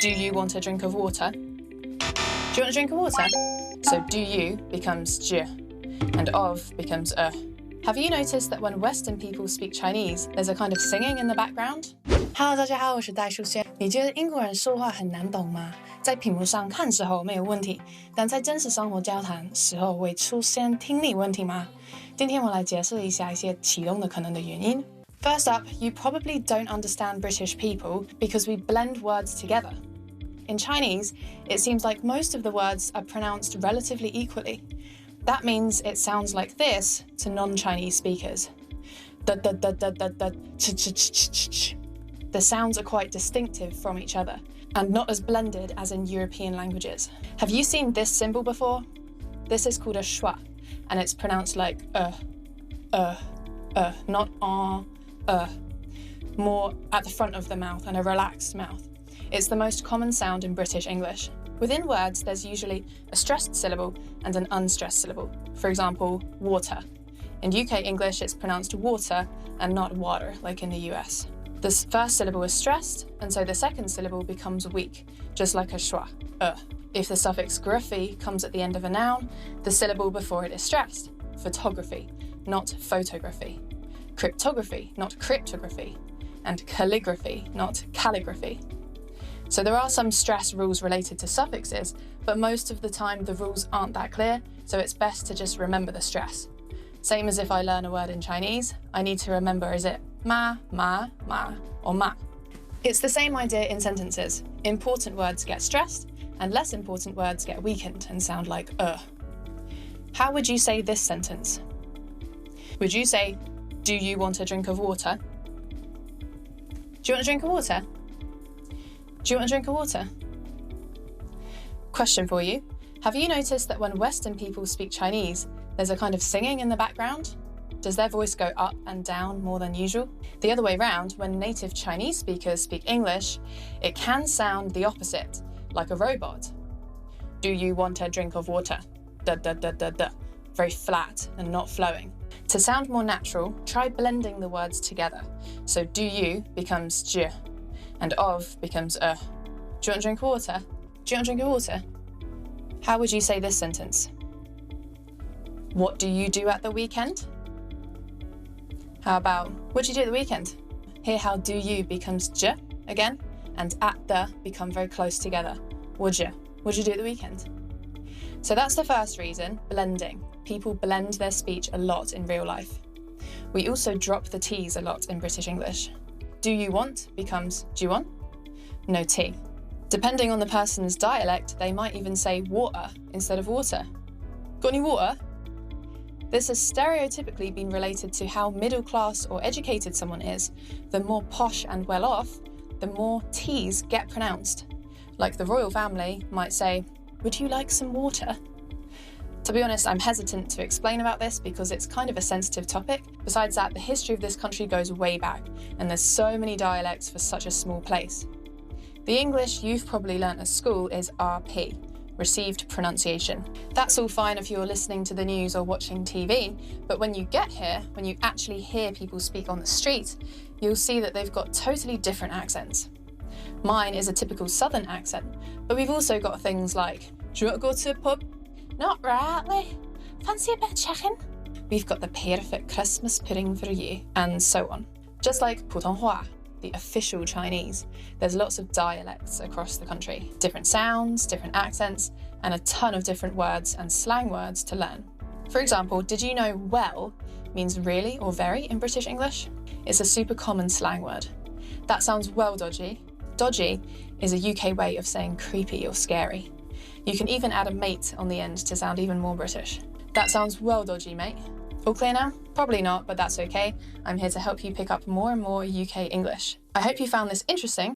do you want a drink of water? Do you want a drink of water? So do you becomes je, and of becomes 。Have you noticed that when Western people speak Chinese, there's a kind of singing in the background? Hello， 大家好，我是戴书仙。你觉得英国人说话很难懂吗？在屏幕上看时候没有问题，但在真实生活交谈时候会出现听力问题吗？今天我来解释一下一些启动的可能的原因。First up, you probably don't understand British people because we blend words together. In Chinese, it seems like most of the words are pronounced relatively equally. That means it sounds like this to non-Chinese speakers. The sounds are quite distinctive from each other and not as blended as in European languages. Have you seen this symbol before? This is called a schwa, and it's pronounced like not more at the front of the mouth and a relaxed mouth. It's the most common sound in British English. Within words, there's usually a stressed syllable and an unstressed syllable. For example, water. In UK English, it's pronounced water and not water, like in the US. The first syllable is stressed, and so the second syllable becomes weak, just like a schwa, If the suffix graphy comes at the end of a noun, the syllable before it is stressed. Photography, not photography. Cryptography, not cryptography. And calligraphy, not calligraphy. So there are some stress rules related to suffixes, but most of the time the rules aren't that clear, so it's best to just remember the stress. Same as if I learn a word in Chinese, I need to remember, is it ma, or ma? It's the same idea in sentences. Important words get stressed, and less important words get weakened and sound like How would you say this sentence? Would you say, do you want a drink of water? Do you want a drink of water? Do you want a drink of water? Question for you. Have you noticed that when Western people speak Chinese, there's a kind of singing in the background? Does their voice go up and down more than usual? The other way round, when native Chinese speakers speak English, it can sound the opposite, like a robot. Do you want a drink of water? Da da da da da. Very flat and not flowing. To sound more natural, try blending the words together. So do you becomes je, and of becomes Do you want a drink of water? Do you want a drink of water? How would you say this sentence? What do you do at the weekend? How about, what do you do at the weekend? Hear how do you becomes je again, and at the become very close together. What do you do at the weekend? So that's the first reason, blending. People blend their speech a lot in real life. We also drop the T's a lot in British English. Do you want becomes do you want? No T. Depending on the person's dialect, they might even say water instead of water. Got any water? This has stereotypically been related to how middle class or educated someone is. The more posh and well off, the more T's get pronounced. Like the royal family might say, would you like some water? To be honest, I'm hesitant to explain about this because it's kind of a sensitive topic. Besides that, the history of this country goes way back, and there's so many dialects for such a small place. The English you've probably learnt at school is RP, received pronunciation. That's all fine if you're listening to the news or watching TV, but when you get here, when you actually hear people speak on the street, you'll see that they've got totally different accents. Mine is a typical southern accent, but we've also got things like, do you want to go to a pub? Not rightly. Fancy a bit of chicken? We've got the perfect Christmas pudding for you, and so on. Just like 普通话, the official Chinese, there's lots of dialects across the country. Different sounds, different accents, and a ton of different words and slang words to learn. For example, did you know well means really or very in British English? It's a super common slang word. That sounds well dodgy. Dodgy is a UK way of saying creepy or scary. You can even add a mate on the end to sound even more British. That sounds well dodgy, mate. All clear now? Probably not, but that's okay. I'm here to help you pick up more and more UK English. I hope you found this interesting.